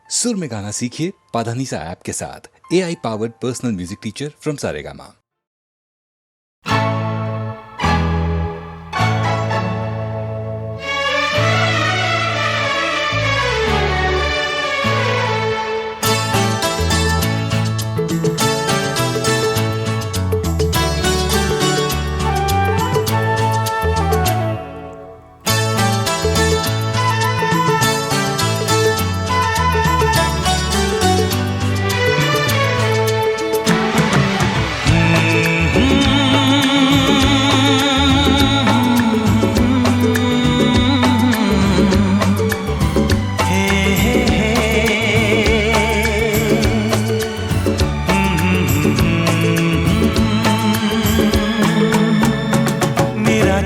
सुर में गाना सीखिए पाधानीसा ऐप के साथ। AI powered personal music teacher from Saregama.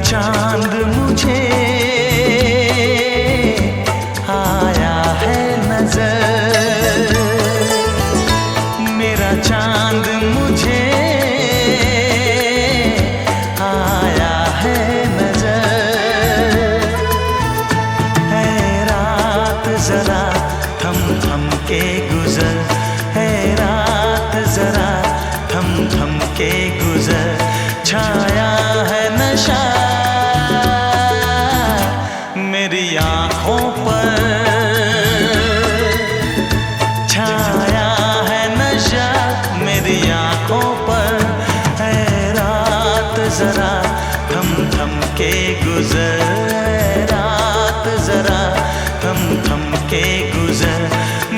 चांद मुझे आया है नजर, मेरा चांद मुझे आया है नजर। है रात जरा थम थम के गुजर, है रात जरा थम थम के गुजर। छाया है नशा मेरी आँखों पर, छाया है नशा मेरी आँखों पर। है रात जरा थम थम के गुजर, है रात जरा थम थम के गुजर।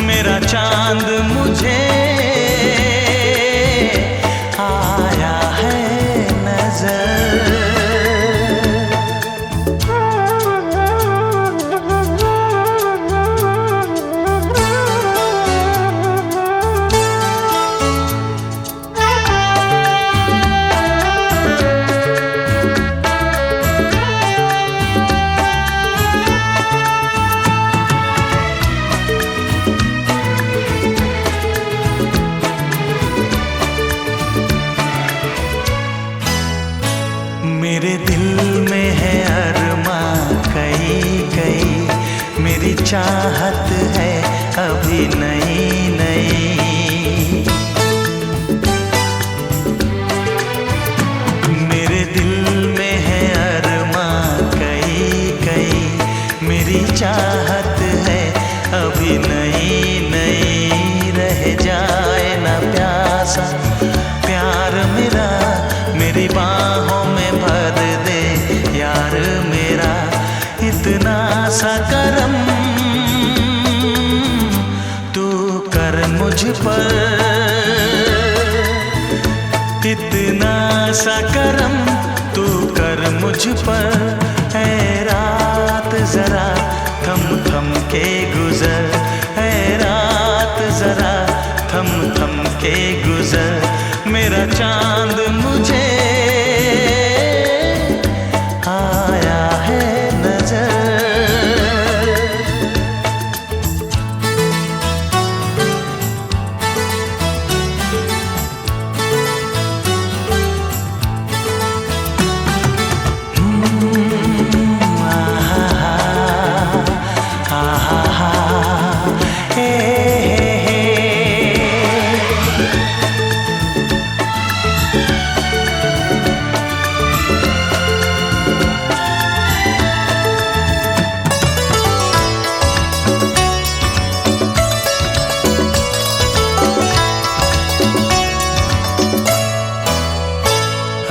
मेरा चांद मुझे आया है नजर। मेरे दिल में है अरमां कई कई, मेरी चाहत है अभी नई नई। मेरे दिल में है अरमां कई कई, मेरी चाहत है अभी नई नई। रह जाए ना प्यासा प्यार मेरा, मेरी बाहों में भर दे यार मेरा। इतना सा करम तू कर मुझ पर, इतना सा करम तू कर मुझ पर। है रात जरा थम थम के गुजर, है रात जरा थम थम के गुजर। मेरा चांद मुझे आया है नजर।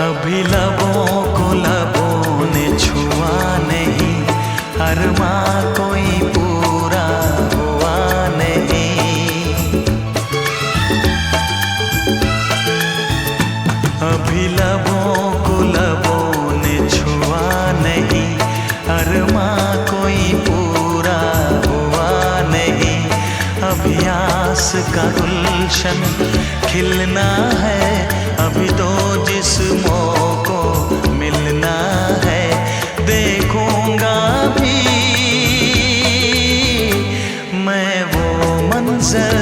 अभी लबों को लबों ने छुआ नहीं, अरमां कोई पूरा हुआ नहीं। अभी लबों को लबों ने छुआ नहीं, अरमां कोई पूरा हुआ नहीं। अभी आस का गुलशन खिलना है, अभी तो जिस्मों को मिलना है। देखूंगा भी मैं वो मंजर,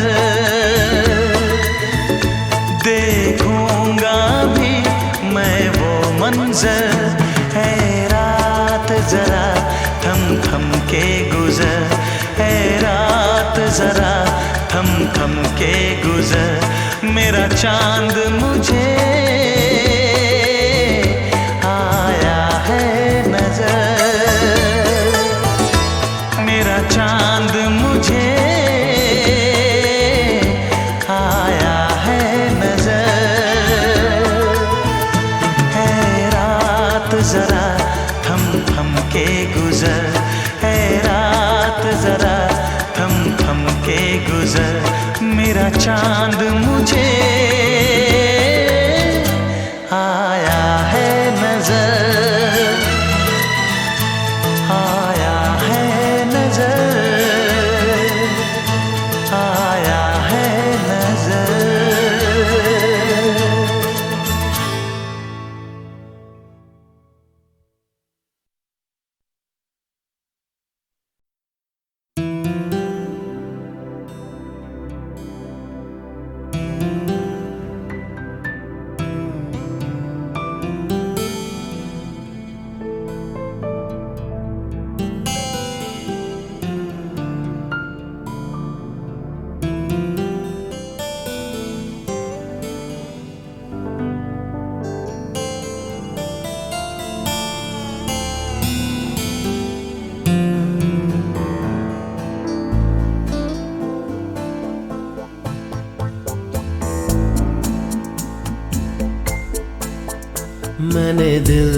देखूंगा भी मैं वो मंजर। है रात जरा थम थम के गुजर, है रात जरा थम थम के गुजर, मेरा चांद मुझे आया है नजर, मेरा चांद मुझे आया है नजर। है रात जरा थम थम के गुजर, है रात जरा थम थम के गुजर, मेरा चांद मुझे आया है नजर, आया है नजर, आया है नजर। मैंने दिल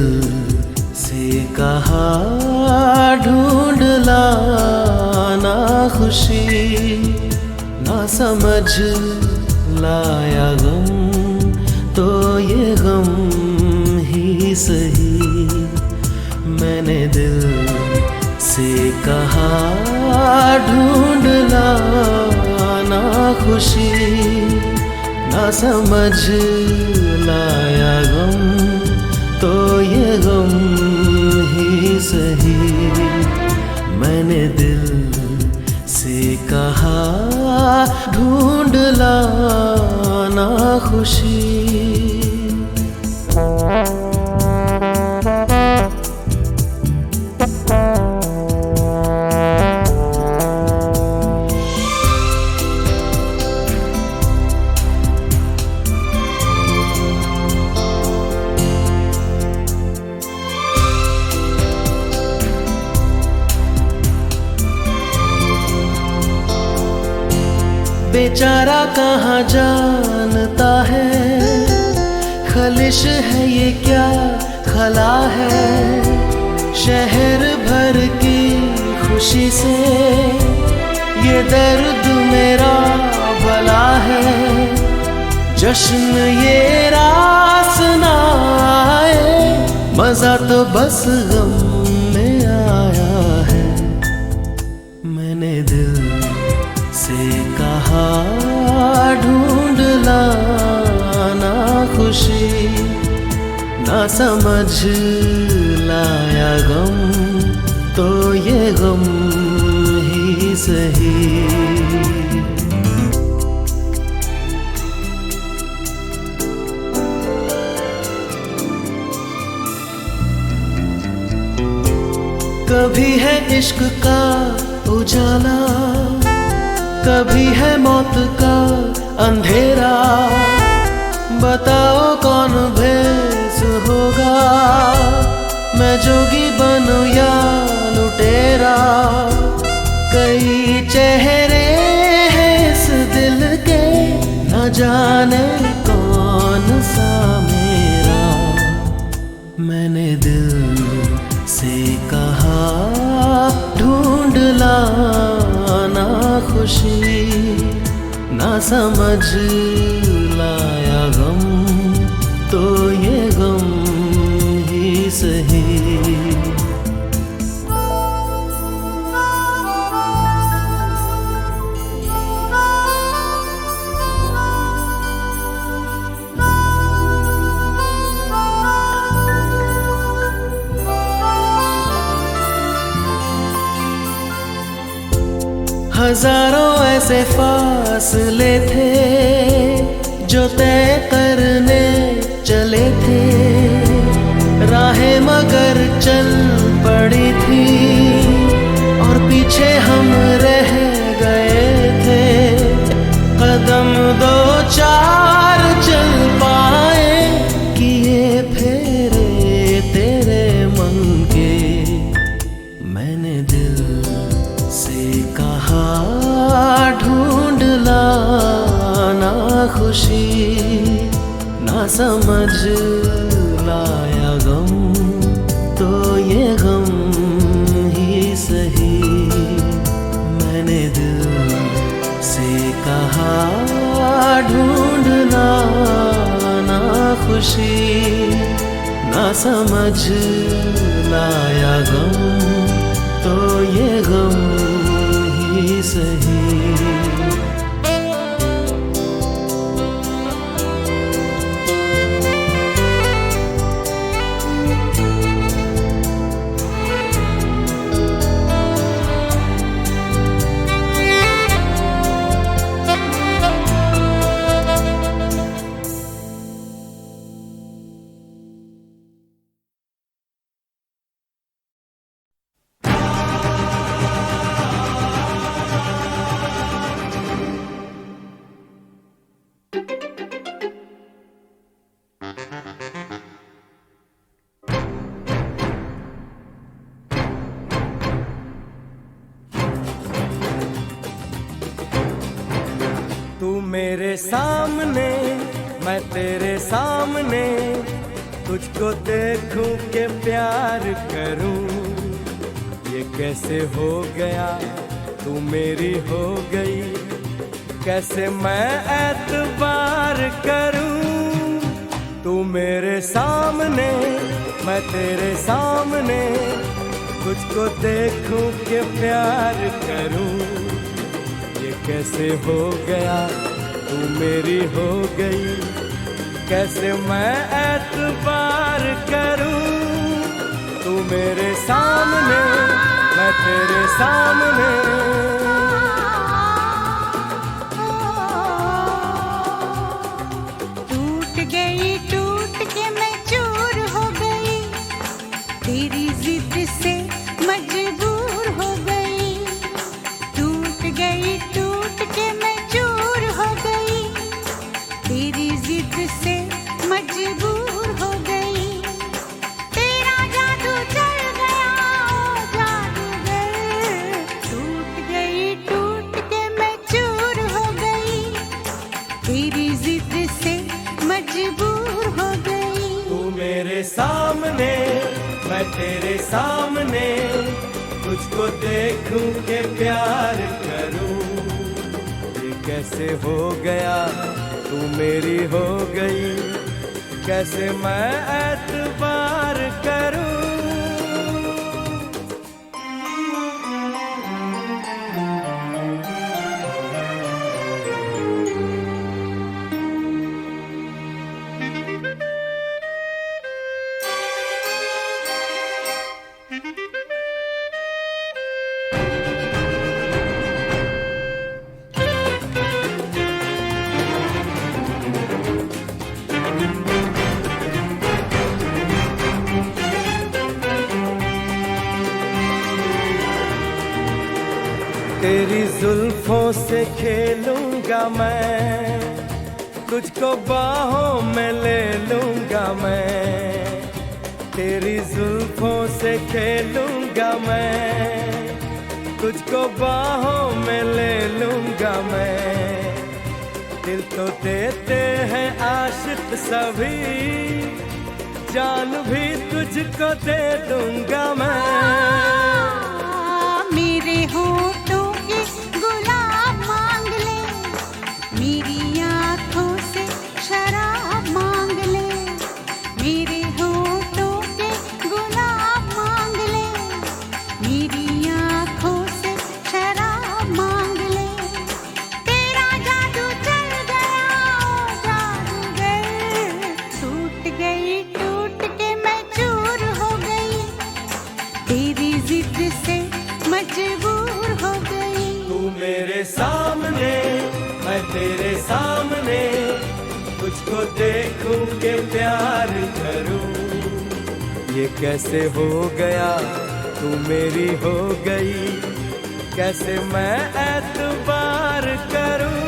से कहा ढूंढ लाना खुशी, ना समझ लाया गम तो ये गम ही सही। मैंने दिल से कहा ढूंढ लाना खुशी, ना समझ लाया गम तो ये गम ही सही। मैंने दिल से कहा ढूंढ लाना खुशी। बेचारा कहाँ जानता है, खलिश है ये क्या खला है। शहर भर की खुशी से ये दर्द मेरा भला है। जश्न ये रास ना आए, मजा तो बस गम में आया है। मैंने दिल से कहा ढूंढ लाना खुशी, ना समझ लाया गम तो ये गम ही सही। कभी है इश्क का उजाला, कभी है मौत का अंधेरा। बताओ कौन भेस होगा, मैं जोगी बनूं या लुटेरा। कई चेहरे हैं इस दिल के, न जाने कौन सा मेरा। मैंने दिल से कहा ढूंढ लाना खुशी, ना समझ लाया गम तो ये गम ही सही। हजारों ऐसे फासले थे जो तय करने चले थे। राहें मगर चल पड़ी थी और पीछे हम रह गए कदम दो चार चल पाए कि ये फेरे तेरे मन के। मैंने दिल से कहा ढूंढ लाना खुशी, ना समझ लाया गम तो ये गम ही सही। मैंने दिल से कहा ढूंढ लाना खुशी, ना समझ लाया गम तो ये गम ही सही। तू मेरे सामने मैं तेरे सामने, तुझको देखूं के प्यार करूं। ये कैसे हो गया तू मेरी हो गई, कैसे मैं एतबार करूं। तू मेरे सामने मैं तेरे सामने, तुझको देखूं के प्यार करूं। ये कैसे हो गया तू मेरी हो गई, कैसे मैं एतबार करूं। तू मेरे सामने मैं तेरे सामने। टूट गई टूट के मैं चूर हो गई, तेरी जिद से मजबूर हो गई। टूट गई टूट के मैं चूर हो गई, तेरी जिद से मजबूर हो गई। तेरा जादू चल गया ओ जादूगर। टूट गई टूट के मैं चूर हो गई, तेरी जिद से मजबूर हो गई। तू मेरे सामने मैं तेरे सामने, तुझको देखूं के प्यार करूं। ये कैसे हो गया तू मेरी हो गई, कैसे मैं एतबार करूं। तेरी जुल्फों से खेलूंगा मैं, तुझको बाहों में ले लूंगा मैं। तेरी जुल्फों से खेलूंगा मैं, तुझको बाहों में ले लूंगा मैं। दिल तो देते हैं आशिक सभी, जान भी तुझको दे दूंगा मैं। मेरे होठों के गुलाब मांग ले, मेरी आँखों से शराब मांग ले। मेरे होठों के गुलाब मांग ले, मेरी आँखों से शराब मांग ले। तेरा जादू चल गया ओ जादूगर। टूट गई टूट के मैं चूर हो गई, तेरी जिद से मजबूर हो गई। तू मेरे सामने मैं तेरे सामने, तुझको देखूं के प्यार करूं। ये कैसे हो गया तू मेरी हो गई, कैसे मैं एतबार करूं।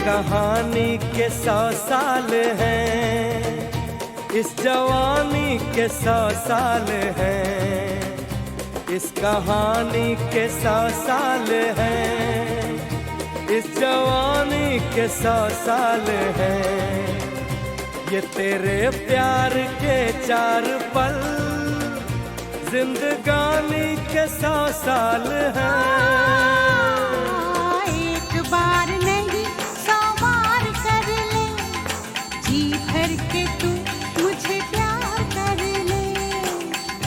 कहानी के 100 साल हैं, इस जवानी के 100 साल हैं, इस कहानी के 100 साल हैं, इस जवानी के 100 साल हैं। ये तेरे प्यार के 4 पल जिंदगानी के 100 साल हैं। एक बार नहीं 100 बार कर ले, जी भर के तू मुझे प्यार कर ले।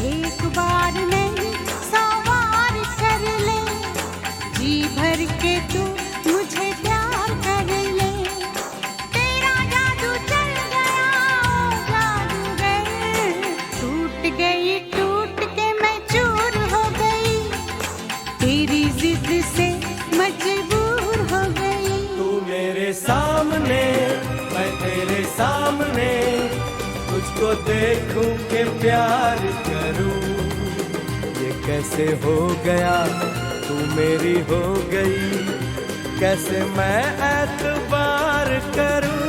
एक बार नहीं 100 बार कर ले, जी भर के तू मुझे प्यार कर ले। तेरा जादू चल गया ओ जादूगर, टूट गई टूट के मैं चूर हो गई, तेरी जिद से मजबूर हो गई। तू मेरे सामने, मैं तेरे सामने, तुझको देखूं के प्यार करूं। ये कैसे हो गया, तू मेरी हो गई, कैसे मैं एतबार करूं।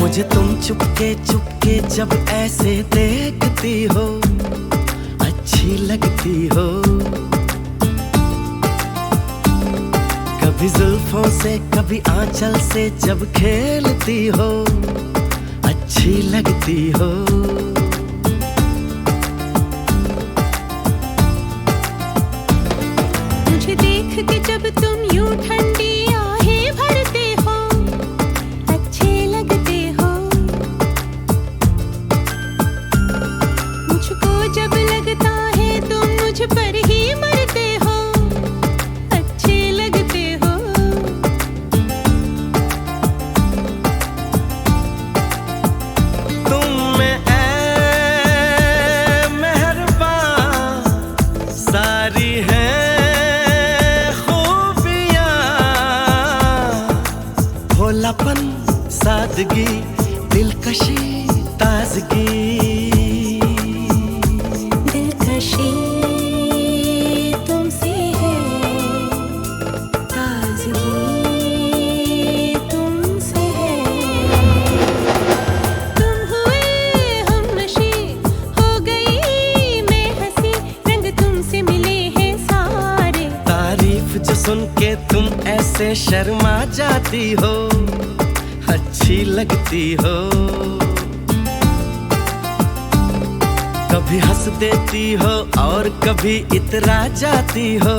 मुझे तुम चुपके चुपके जब ऐसे देखती हो, अच्छी लगती हो। कभी जुल्फों से कभी आंचल से जब खेलती हो, अच्छी लगती हो। मुझे देख के जब तुम यूं ठंडी आहें भरते हो, अच्छे लगते हो। मुझको जब लगता है तुम मुझ पर ही मरते हो, अच्छे लगते हो। तुम में ऐ मेहरबान सारी है खूबियाँ, भोलापन सादगी दिलकशी ताजगी। दिलकशी तुमसे है, ताजगी तुमसे है। तुम हुए हमनशी, हो गई मैं हंसी, रंग तुमसे मिले हैं सारे। तारीफ जो सुन के तुम ऐसे शर्मा जाती हो, अच्छी लगती हो। कभी हंस देती हो और कभी इतरा जाती हो,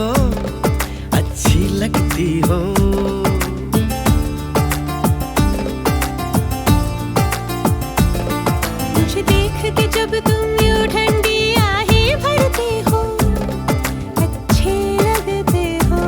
अच्छी लगती हो। मुझे देख के जब तुम यूं ठंडी आहें भरते हो, अच्छे लगते हो।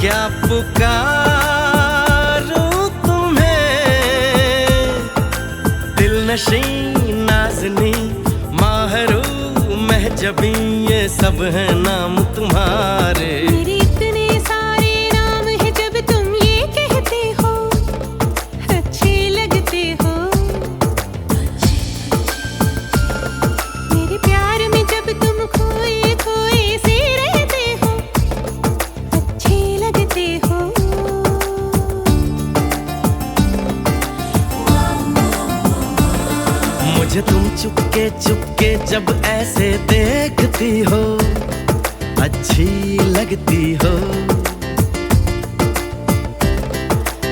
क्या पुकारूं तुम्हें, दिल नशी नाज़नी माहरू महजबी ये सब है नाम तुम्हारे। मेरे इतने सारे नाम हैं जब तुम ये कहते हो, अच्छे लगते हो। मेरे प्यार में जब तुम खोए खोए से रहते हो, अच्छे लगते हो। मुझे तुम चुपके चुपके जब ऐसे देखती हो, अच्छी लगती हो।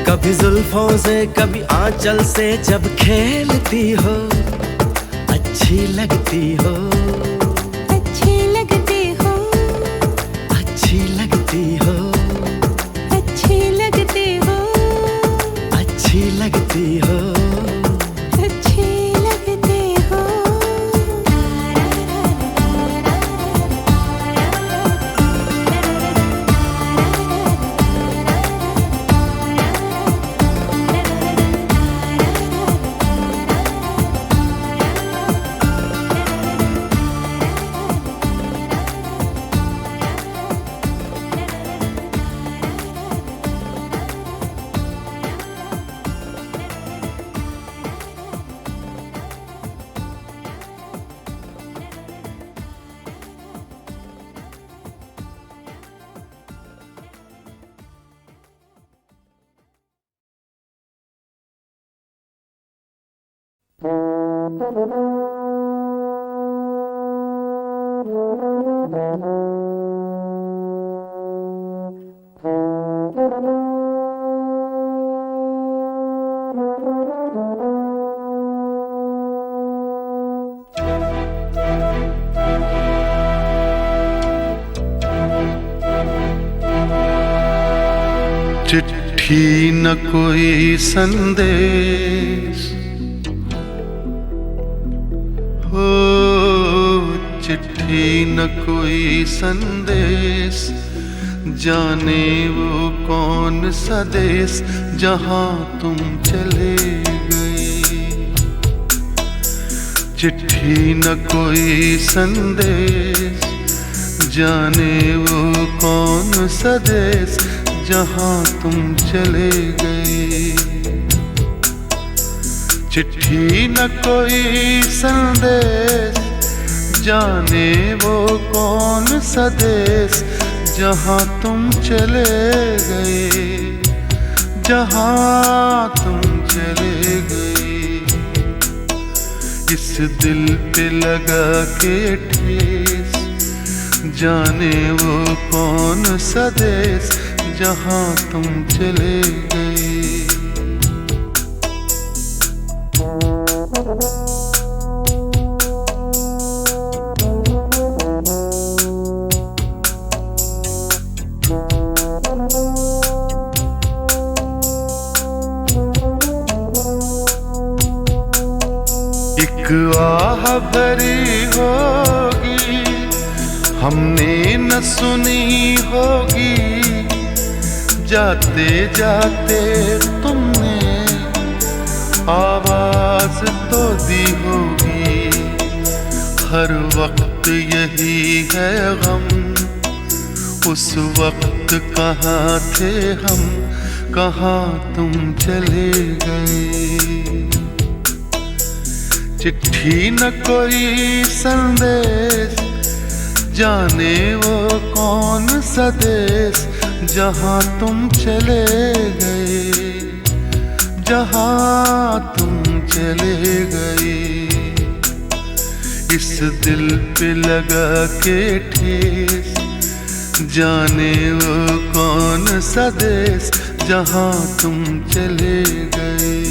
कभी जुल्फों से कभी आंचल से जब खेलती हो, अच्छी लगती हो। अच्छे लगते हो, अच्छी लगती हो, अच्छे लगते हो, अच्छी लगती हो। अच्छे लगते हो। चिट्ठी न कोई संदेश हो, चिट्ठी न कोई संदेश, जाने वो कौन सा देश जहाँ तुम चले गए। चिट्ठी न कोई संदेश, जाने वो कौन सा देश जहाँ तुम चले गए। चिट्ठी न कोई संदेश, जाने वो कौन सा देश जहाँ तुम चले गए, जहाँ तुम चले गए। इस दिल पे लगा के ठेस, जाने वो कौन सा देश जहाँ तुम चले गए। एक आह भरी होगी हमने न सुनी होगी, जाते जाते तुमने आवाज तो दी होगी। हर वक्त यही है गम, उस वक्त कहाँ थे हम, कहाँ तुम चले गए। चिट्ठी न कोई संदेश, जाने वो कौन सा देश जहाँ तुम चले गए, जहाँ तुम चले गए। इस दिल पे लगा के ठेस, जाने वो कौन सा देश जहाँ तुम चले गए।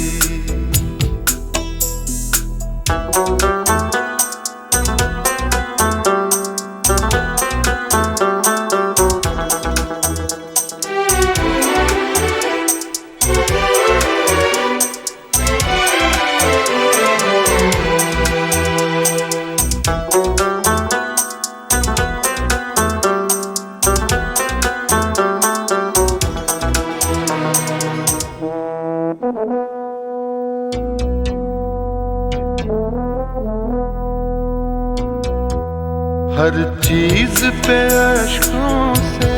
हर चीज पे अश्कों से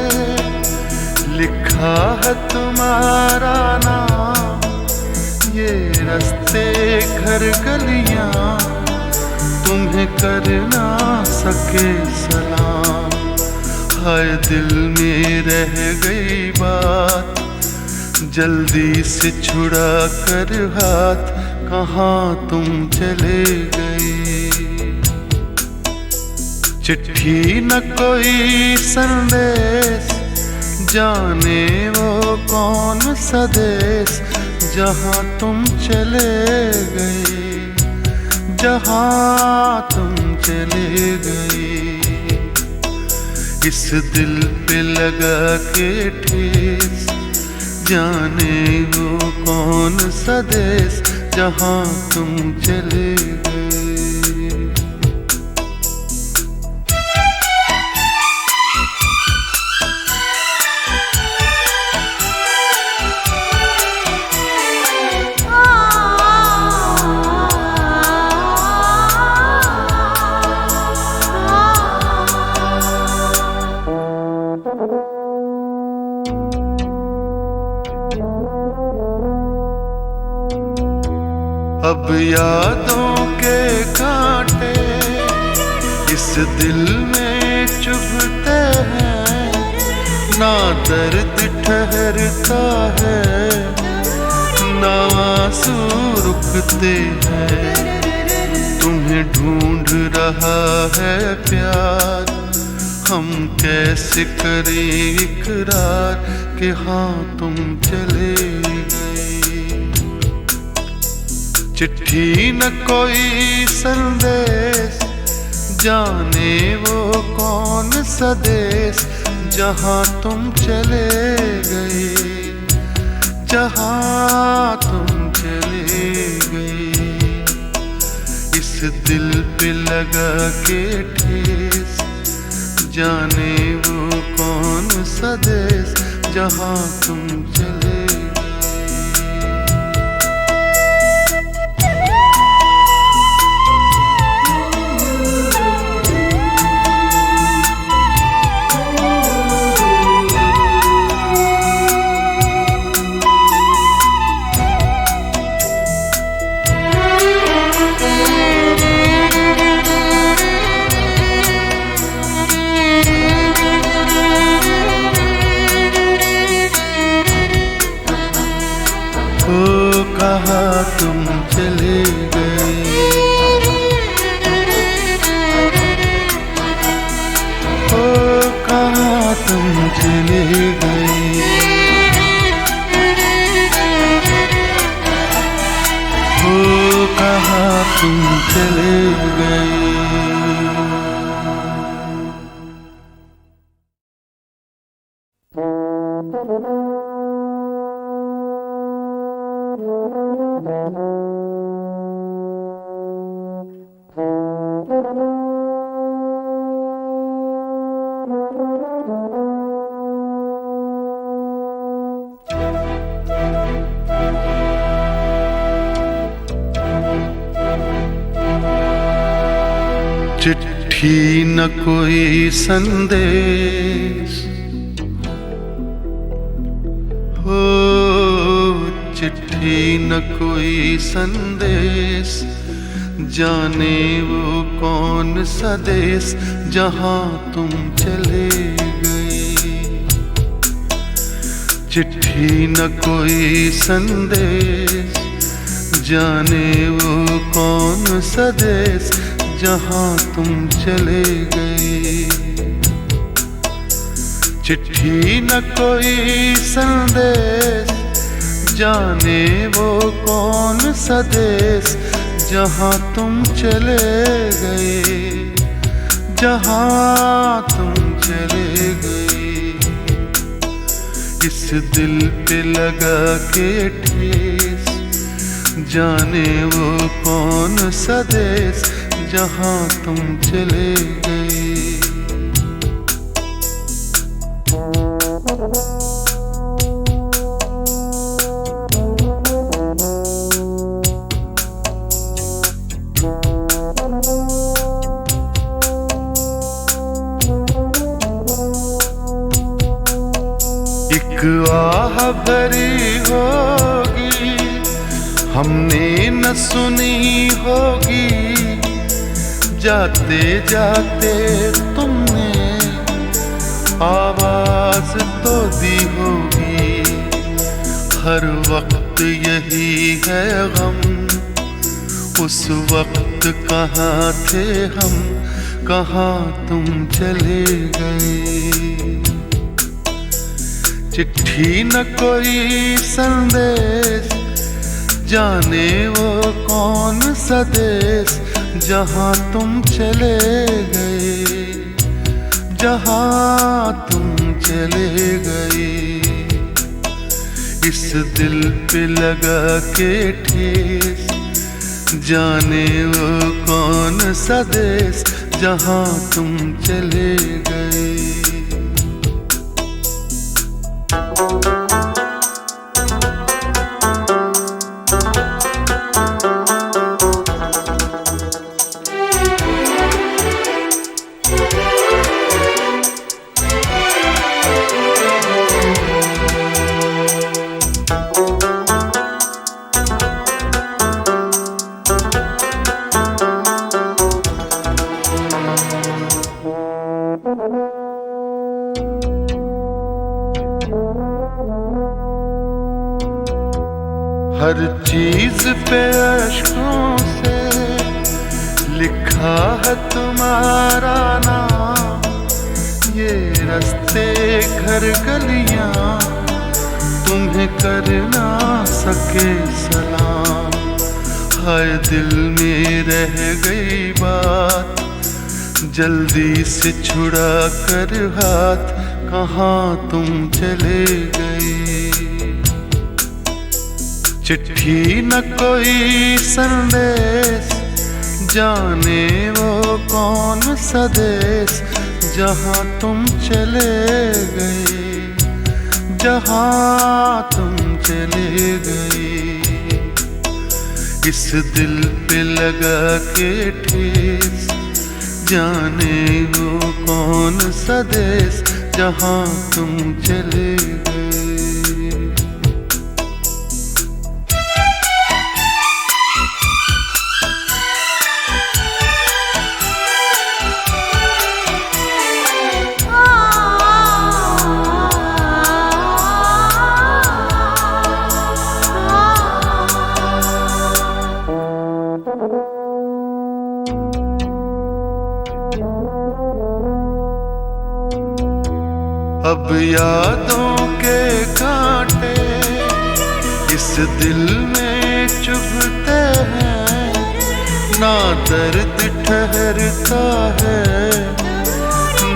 लिखा है तुम्हारा नाम। ये रास्ते घर गलियां तुम्हें कर ना सके सलाम। हाय दिल में रह गई बात, जल्दी से छुड़ा कर हाथ, कहाँ तुम चले गए। चिट्ठी न कोई संदेश, जाने वो कौन सा देश, जहाँ तुम चले गए, जहाँ तुम चले गए। इस दिल पे लगा के ठेस, जाने वो कौन सा देश, जहाँ तुम चले गए। अब यादों के कांटे इस दिल में चुभते हैं, ना दर्द ठहरता है, ना आंसू रुकते हैं। तुम्हें ढूंढ रहा है प्यार, हम कैसे करें इकरार कि हाँ तुम चले गए। चिट्ठी न कोई संदेश, जाने वो कौन सा देश, जहाँ तुम चले गए, जहाँ तुम चले गए। इस दिल पे लगा के ठेस, जाने वो कौन सा देश, जहाँ तुम चले। ओ कहाँ तुम चले गए, ओ कहाँ तुम चले गए, ओ कहाँ तुम चले गए। चिट्ठी न कोई संदेश, हो चिट्ठी न कोई संदेश, जाने वो कौन सा देश, जहाँ तुम चले गए। चिट्ठी न कोई संदेश, जाने वो कौन सा देश, जहाँ तुम चले गए। चिट्ठी न कोई संदेश, जाने वो कौन सा देश, जहाँ तुम चले गए, जहाँ तुम चले गए। इस दिल पे लगा के ठेस, जाने वो कौन सा देश, जहाँ तुम चले गए। आह भरी होगी, हमने न सुनी होगी, जाते जाते तुमने आवाज तो दी होगी। हर वक्त यही है गम, उस वक्त कहाँ थे हम, कहाँ तुम चले गए। चिट्ठी न कोई संदेश, जाने वो कौन सा देश, जहाँ तुम चले गए, जहाँ तुम चले गए। इस दिल पे लगा के ठेस, जाने वो कौन सा देश, जहाँ तुम चले गए। हर चीज पे अश्कों से लिखा है तुम्हारा नाम, ये रास्ते घर गलियां तुम्हें कर ना सके सलाम। हाय दिल में रह गई बात, जल्दी से छुड़ा कर हाथ, कहाँ तुम चले गए। चिट्ठी न कोई संदेश, जाने वो कौन सा देश, जहाँ तुम चले गए, जहाँ तुम चले गए। इस दिल पे लगा के ठेस, जाने वो कौन सा देश, जहाँ तुम चले गए। अब यादों के कांटे इस दिल में चुभते हैं, ना दर्द ठहरता है,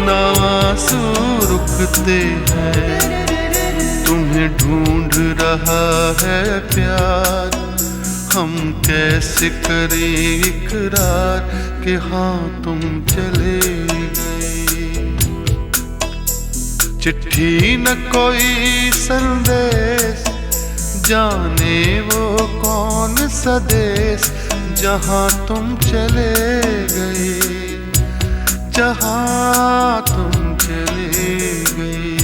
ना आंसू रुकते हैं। तुम्हें ढूंढ रहा है प्यार, हम कैसे करें इकरार कि हाँ तुम चले गए। चिट्ठी न कोई संदेश, जाने वो कौन सा देश, जहाँ तुम चले गए, जहाँ तुम चले गए।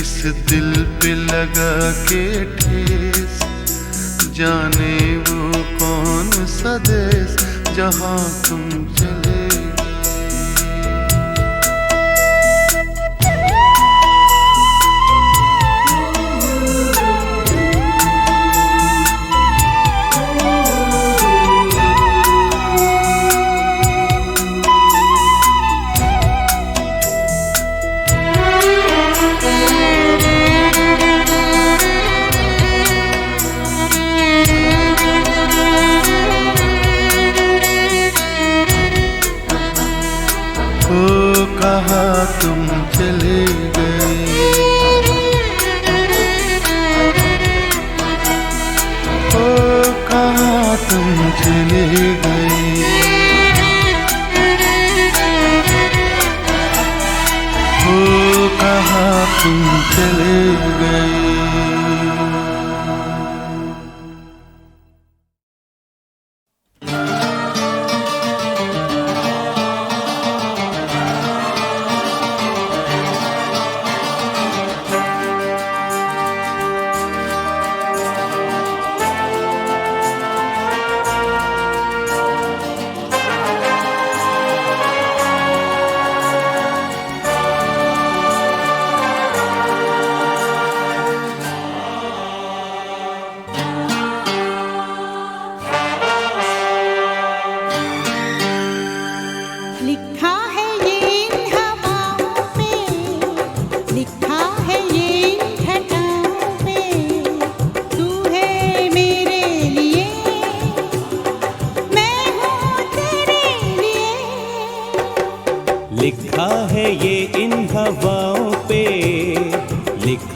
इस दिल पे लगा के ठेस, जाने वो कौन सा देश, जहाँ तुम चले गए।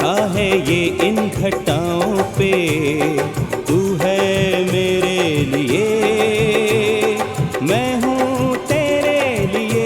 लिखा है ये इन घटाओं पे, तू है मेरे लिए, मैं हूँ तेरे लिए।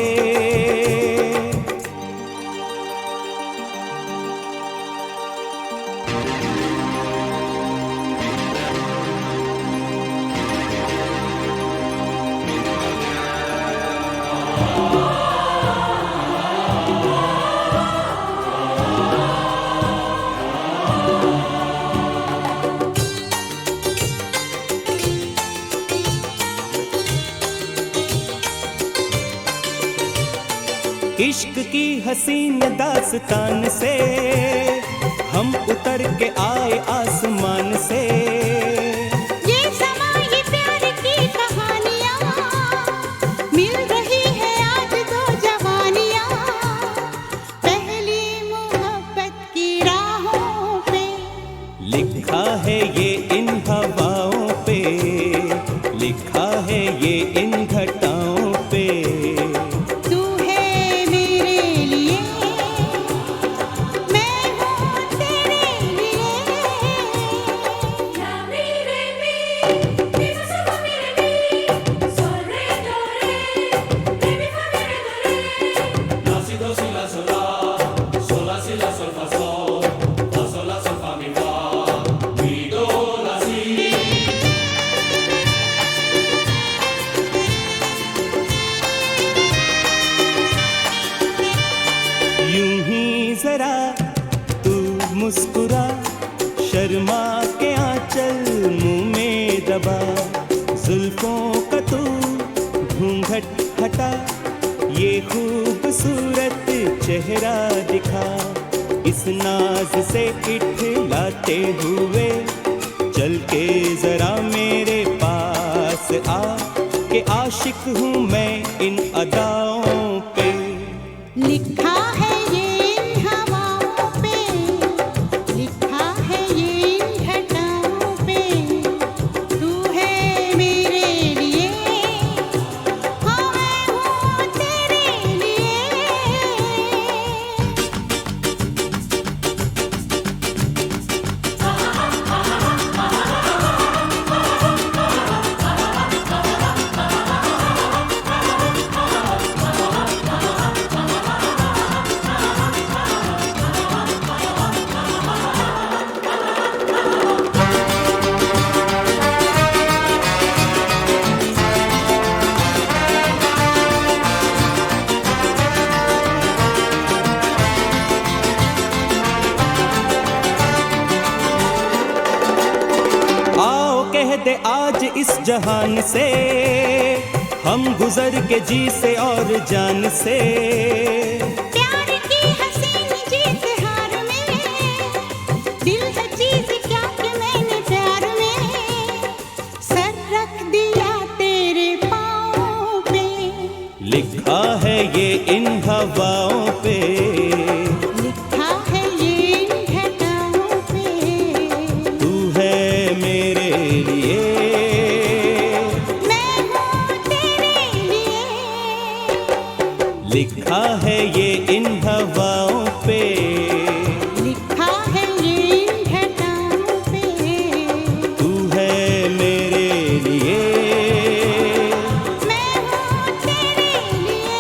इश्क की हसीन दास्तान से हम उतर के आए आसमान से। ये समा ये प्यार की कहानियाँ, मिल रही है आज दो जवानियाँ, पहली मोहब्बत की राहों पे। लिखा है ये इन हवाओं पे, लिखा है ये इन घटाओं पे। तू है मेरे लिए, मैं हूँ तेरे लिए। यूं ही जरा तू मुस्कुरा, शर्मा के आंचल मुंह में दबा, जुल्फों का तू घूंघट हटा, ये खूबसूरत चेहरा दिखा। इस नाज से इठलाते हुए चल के जरा मेरे पास आ, के आशिक हूँ मैं इन अदाओं पे। लिखा है ये इन हवाओं पे, लिखा है ये इन घटाओं पे। तू है मेरे लिए, हाँ मैं हूँ तेरे लिए। आओ कह दे आज इस जहान से, हम गुजर के जी से और जान से। प्यार की हसीन जीत हार में, दिल है चीज क्या कि मैंने प्यार में सर रख दिया तेरे पाँव पे। लिखा है ये इन हवाओं पे, लिखा है ये इन घटाओं पे। तू है मेरे लिए, मैं हूँ तेरे लिए। लिखा है ये इन हवाओं पे। लिखा है ये इन घटाओं पे। तू है मेरे लिए, मैं हूँ तेरे लिए।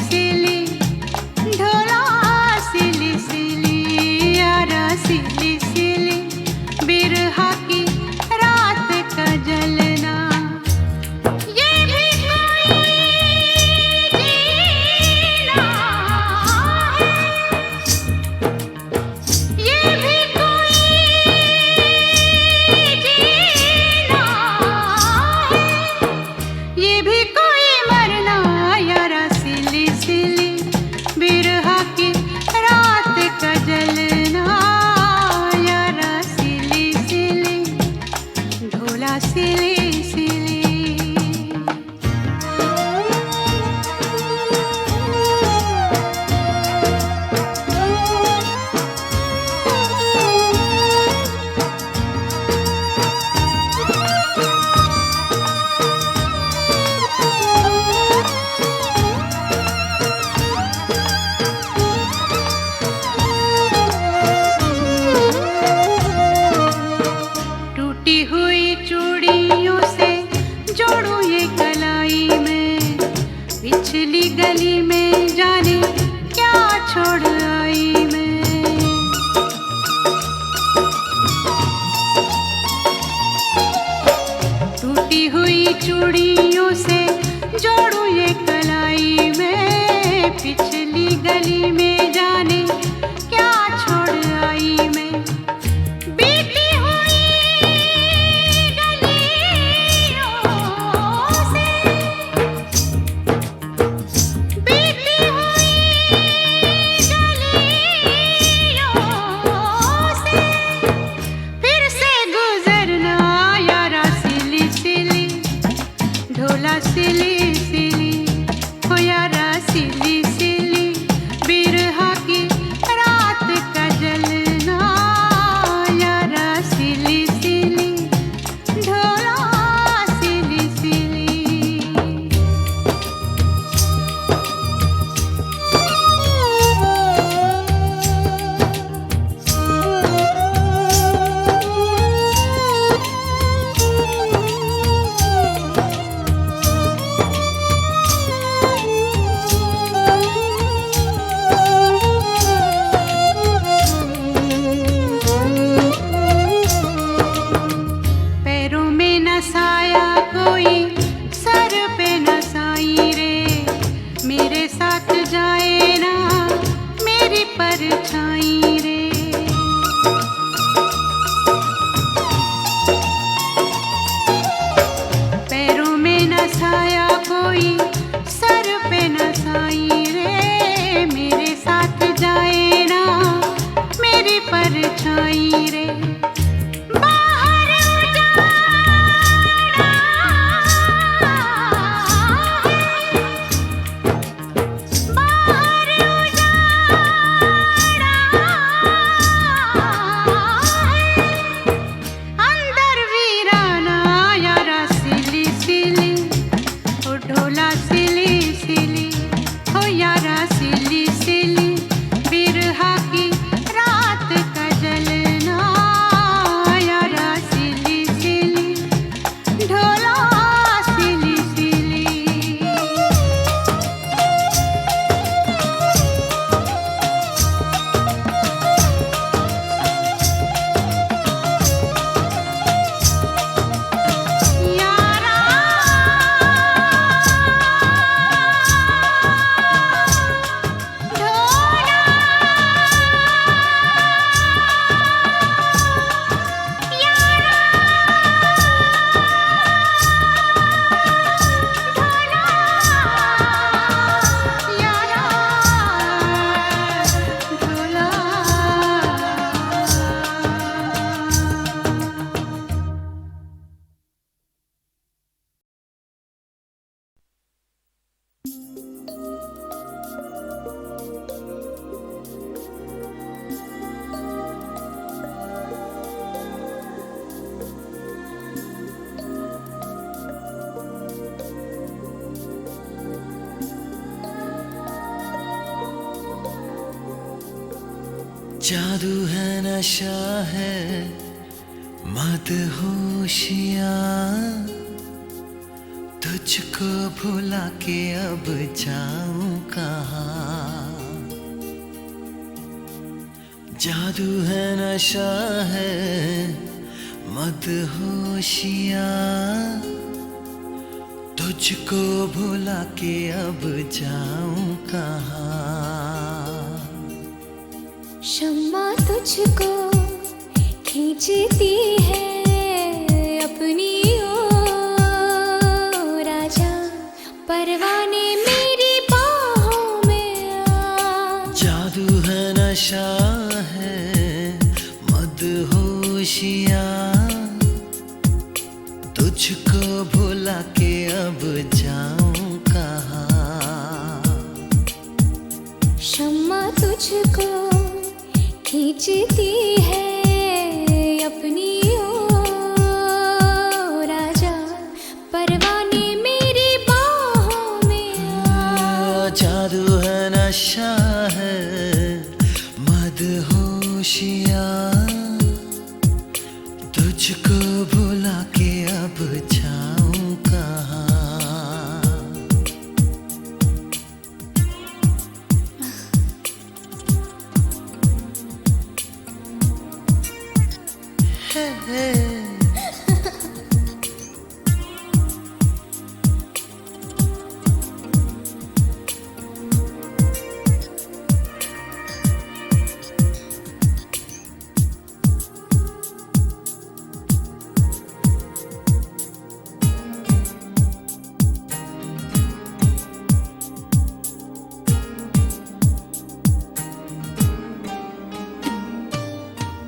सिली ढोला जादू है नशा है मदहोशियाँ, तुझको भुला के अब जाऊं कहाँ। जादू है नशा है मदहोशियाँ, तुझको भुला के अब जाऊं कहाँ। शम्मा तुझको खींचती है अपनी ओर, राजा परवाने मेरी बाहों में आ। जादू है नशा है मदहोशियाँ, तुझको भुला के अब जाऊं कहाँ। शम्मा तुझको खींचती है अपनी ओर, राजा परवाने मेरी बाहों में आ। जादू है नशा है मदहोशियाँ, तुझको भुला के अब जाऊं कहाँ।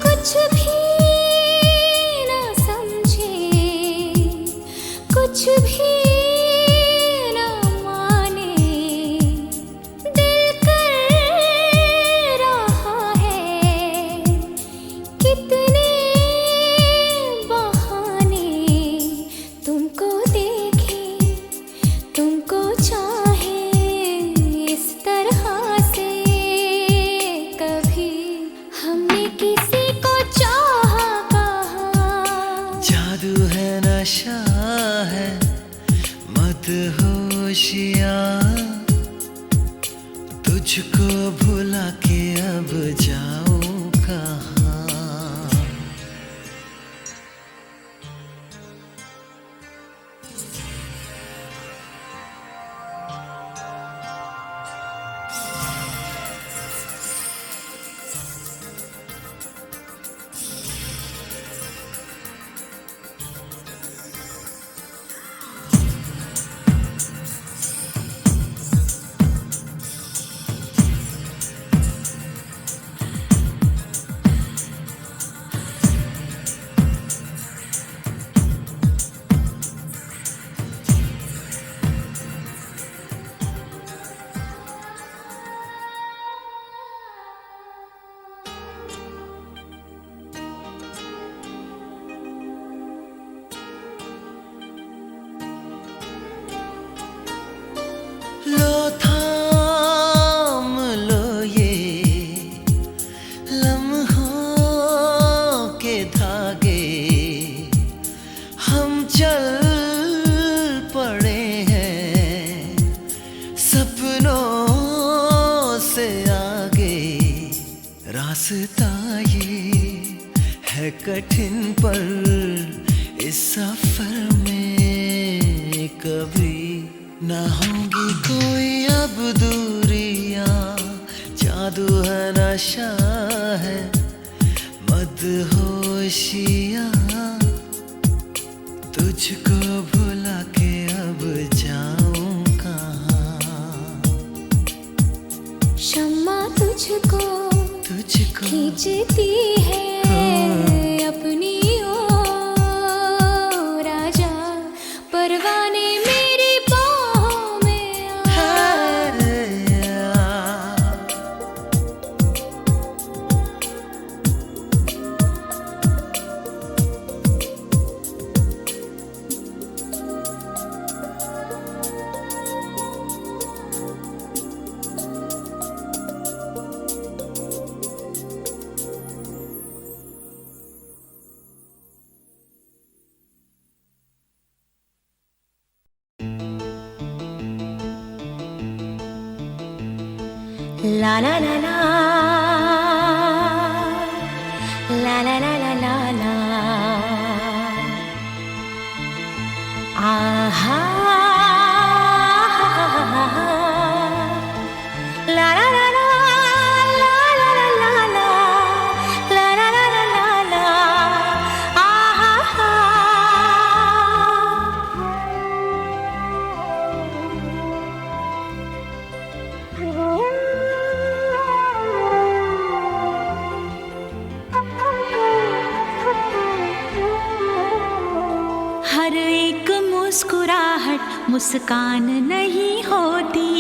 कुछ भी ना समझे, कुछ भी ना माने, दिल कर रहा है कितने बहाने। तुमको देखे, तुमको चाहे इस तरह से, कभी हमने किसी को चाहा कहाँ। जादू है नशा है मदहोशियाँ, तुझको भुला के अब जाऊं कहाँ। लो थाम लो ये लम्हों के धागे, हम चल पड़े हैं सपनों से आगे। रास्ता ये है कठिन पर इस सफर में कभी ना होंगी कोई अब दूरियां। जादू है नशा है मदहोशियाँ, तुझको भुला के अब जाऊं कहाँ। शम्मा तुझको खींचती है अपनी ओर, राजा परवाने मेरी बाहों में आ। La la la la, la la la la la la. Aha, la la la la, la la la la la, la la la la la la. Aha. हर एक मुस्कुराहट मुस्कान नहीं होती,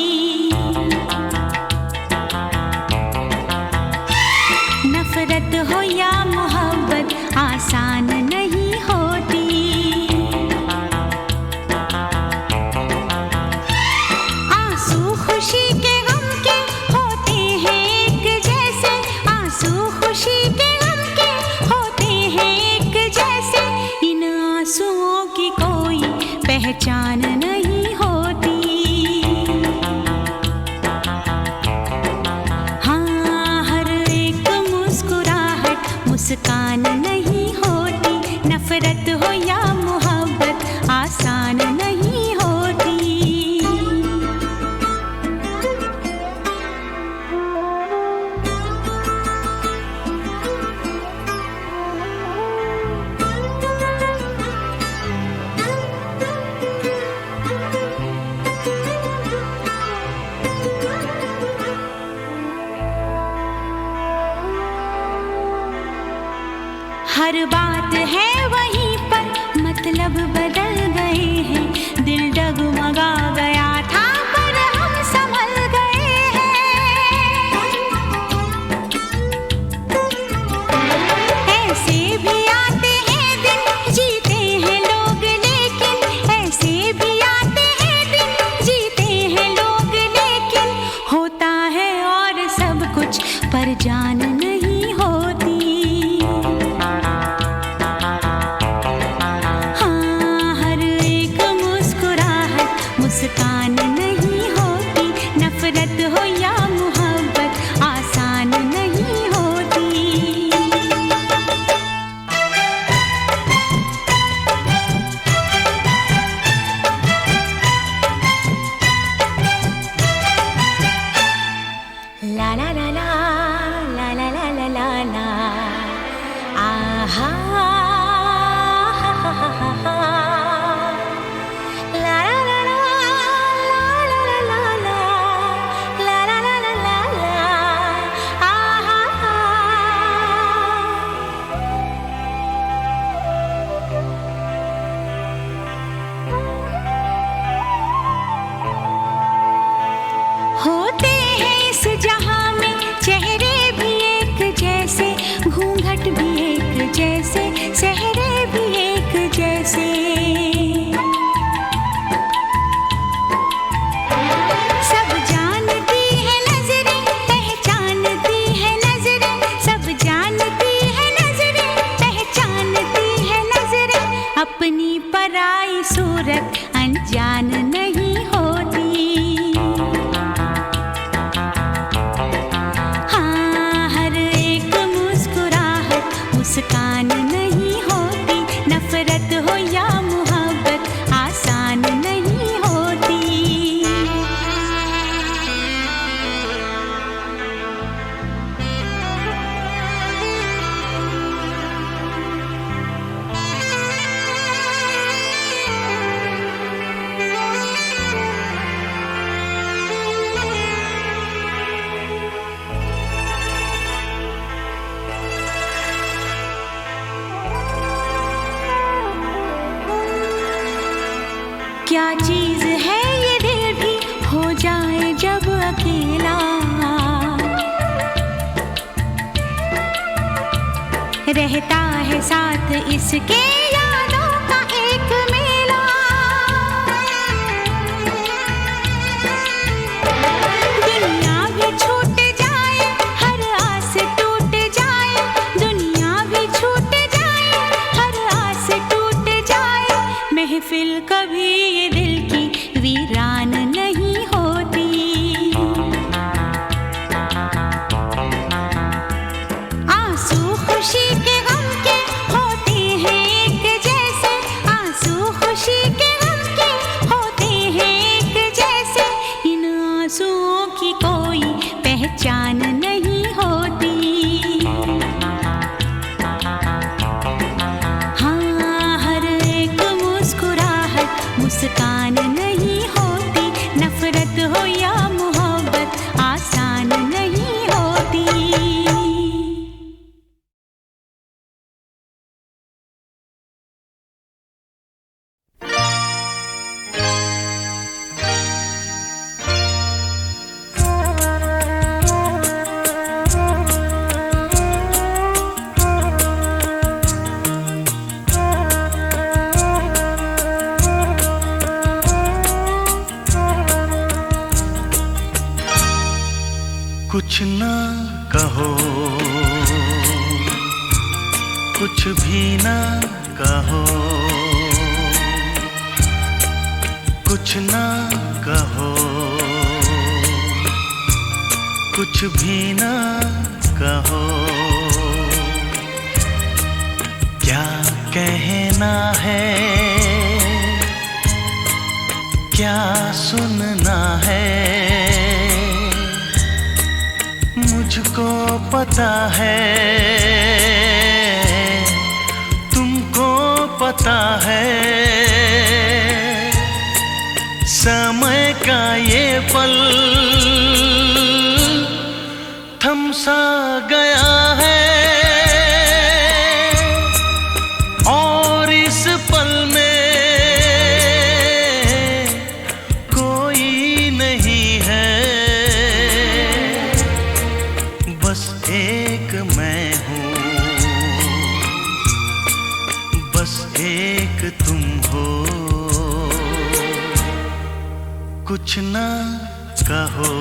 नफरत हो या मोहब्बत आसान नहीं होती। आंसू खुशी के गम के होते हैं एक जैसे, आंसू खुशी के गम के होते हैं एक जैसे। इन आंसुओं की कोई पहचान नहीं होती। हाँ, हर एक मुस्कुराहट मुस्कान नहीं होती, नफरत हो या मोहब्बत आसान नहीं होती। हर बात है वहीं पर, मतलब बदल गए हैं। दिल डगमगा गया था पर हम संभल गए हैं। ऐसे भी आते हैं दिन, जीते हैं लोग लेकिन, ऐसे भी आते हैं दिन, जीते हैं लोग लेकिन। होता है और सब कुछ पर जान नहीं होती। मुस्कान नहीं होती, नफरत हो या मोहब्बत आसान नहीं होती। ला ला ला ला, ला ला ला ला ला ला। आहा, हा हा हा हा हा। La la la la, la la la la la, la la la la la la. Aha. होते हैं इस जहां में चेहरे भी एक जैसे, घूंघट भी एक जैसे, सेहरे भी एक जैसे। सब जानती है नजरें, पहचानती है नजरें, सब जानती है नजरें, पहचानती है नजरें। अपनी पराई सूरत अनजान नहीं होती। हाँ, हर एक मुस्कुराहट मुस्कान नहीं होती, नफरत हो या मोहब्बत आसान नहीं होती। क्या चीज है ये दिल भी हो जाए जब अकेला, रहता है साथ इसके यादों का एक मेला। दुनिया भी छूट जाए, हर आस टूट जाए, दुनिया भी छूट जाए, हर आस टूट जाए। महफिल कभी ये दिल की वीरान नहीं होती। कहो, कुछ भी ना कहो, कुछ ना कहो, कुछ भी ना कहो। क्या कहना है, क्या सुनना है, मुझको पता है, तुमको पता है। समय का ये पल थम सा गया है, और इस पल में कोई नहीं है, बस एक मैं हूँ, बस एक तुम हो। कुछ ना कहो,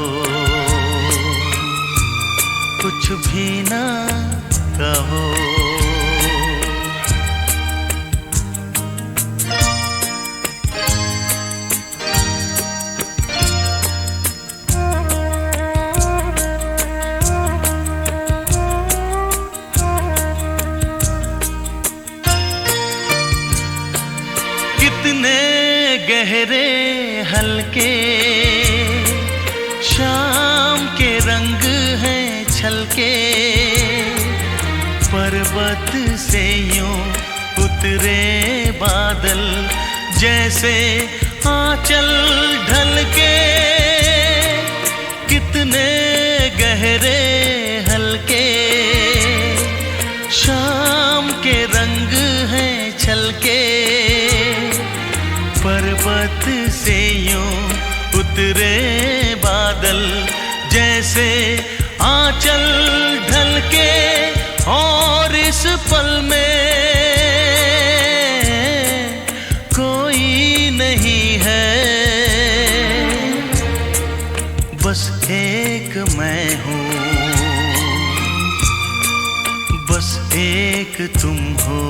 कुछ भी ना कहो। कितने गहरे हल्के शाम के रंग हैं छलके, पर्वत से यूं उतरे बादल जैसे आंचल ढलके। कितने गहरे हल्के शाम के रंग हैं छलके, पर्वत से यूं उतरे बादल जैसे आंचल ढलके। और इस पल में कोई नहीं है, बस एक मैं हूँ, बस एक तुम हो।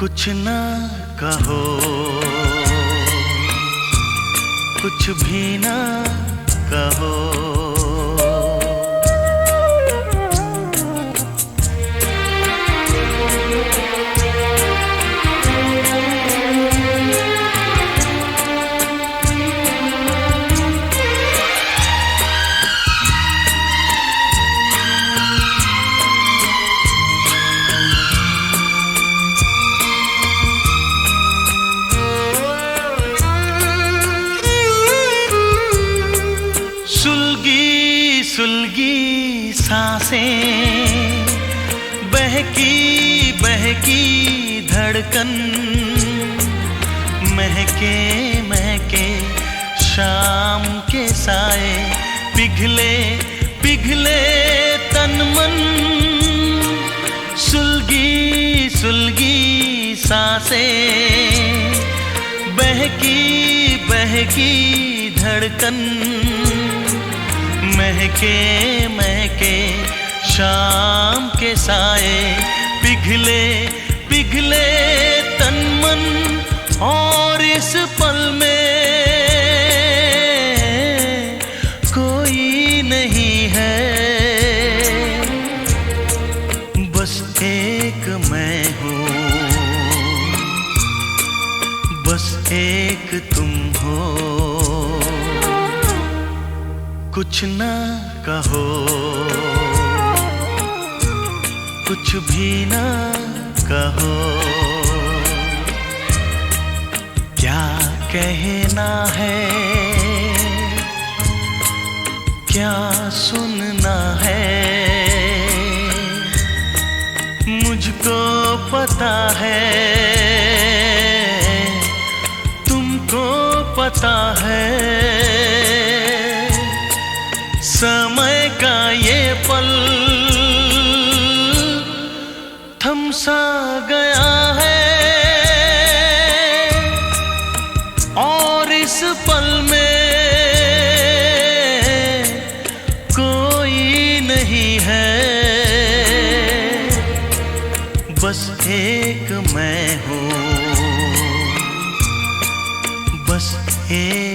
कुछ ना कहो, कुछ भी ना कहो। सुलगी सुलगी सांसें, बहकी बहकी धड़कन, महके महके शाम के साए, पिघले पिघले तन मन। सुलगी सुलगी सांसें, बहकी बहकी धड़कन, महके महके शाम के साए, पिघले पिघले तन मन। और इस पल में कोई नहीं है, बस एक मैं हूँ, बस एक तुम हो। कुछ ना कहो, कुछ भी ना कहो। क्या कहना है, क्या सुनना है, मुझको पता है, तुमको पता है। समय का ये पल थम सा गया है, और इस पल में कोई नहीं है, बस एक मैं हूँ, बस एक